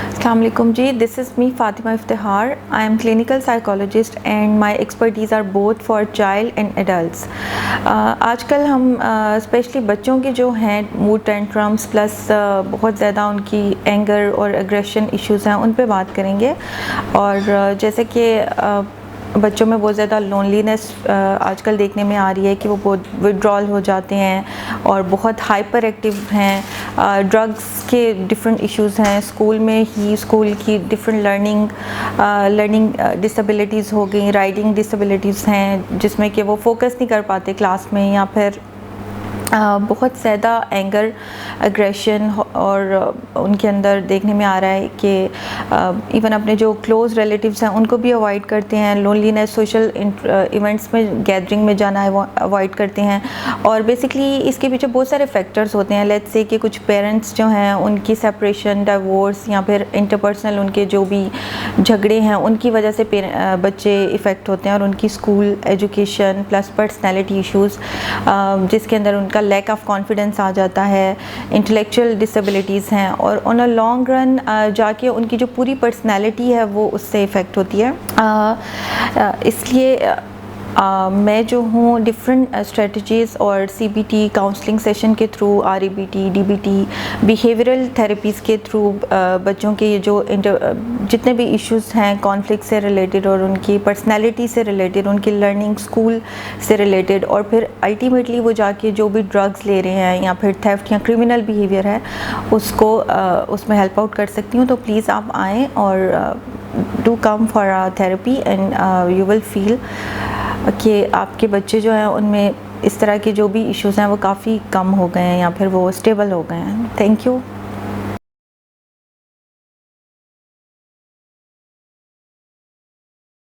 Assalamu alaikum ji, this is me Fatima Iftihar. I am clinical psychologist and my expertise are both for child and adults. आजकल हम specially बच्चों के जो हैं mood tantrums plus बहुत ज़्यादा उनकी एंगर और एग्रेशन इश्यूज़ हैं उन पे बात करेंगे। और जैसे कि बच्चों में बहुत ज़्यादा लोनलीनेस आजकल देखने में आ रही है कि वो बहुत विड्रॉल हो जाते हैं और बहुत हाइपर एक्टिव हैं। ड्रग्स के डिफरेंट इश्यूज़ हैं, स्कूल में ही स्कूल की डिफरेंट लर्निंग डिसेबिलिटीज़ हो गई, राइडिंग डिसेबिलिटीज़ हैं जिसमें कि वो फोकस नहीं कर पाते क्लास में, या फिर बहुत ज़्यादा एंगर एग्रेशन और उनके अंदर देखने में आ रहा है कि इवन अपने जो क्लोज़ रिलेटिव्स हैं उनको भी अवॉइड करते हैं। लोनलीनेस, सोशल इवेंट्स में गैदरिंग में जाना है वो अवॉइड करते हैं। और बेसिकली इसके पीछे बहुत सारे फैक्टर्स होते हैं। लेट्स से कि कुछ पेरेंट्स जो हैं उनकी सेपरेशन, डिवोर्स या फिर इंटरपर्सनल उनके जो भी झगड़े हैं उनकी वजह से बच्चे इफ़ेक्ट होते हैं, और उनकी school education plus personality issues जिसके अंदर उनका लैक ऑफ कॉन्फिडेंस आ जाता है, इंटेलेक्चुअल डिसेबिलिटीज़ हैं, और ऑन अ लॉन्ग रन जाके उनकी जो पूरी पर्सनैलिटी है वो उससे इफ़ेक्ट होती है। इसलिए मैं जो हूँ डिफरेंट स्ट्रेटजीज़ और CBT काउंसलिंग सेशन के through, REBT, DBT, behavioural therapies के थ्रू बच्चों के ये जो जितने भी इश्यूज़ हैं कॉन्फ्लिक्ट से रिलेटेड और उनकी पर्सनैलिटी से रिलेटेड, उनकी लर्निंग स्कूल से रिलेटेड, और फिर अल्टीमेटली वो जाके जो भी ड्रग्स ले रहे हैं या फिर थेफ्ट या क्रिमिनल बिहेवियर है उसको उसमें हेल्प आउट कर सकती हूँ। तो प्लीज़ आप आएँ और do come for a therapy and you will feel कि आपके बच्चे जो हैं उनमें इस तरह के जो भी इश्यूज़ हैं वो काफ़ी कम हो गए हैं या फिर वो स्टेबल हो गए हैं। Thank you.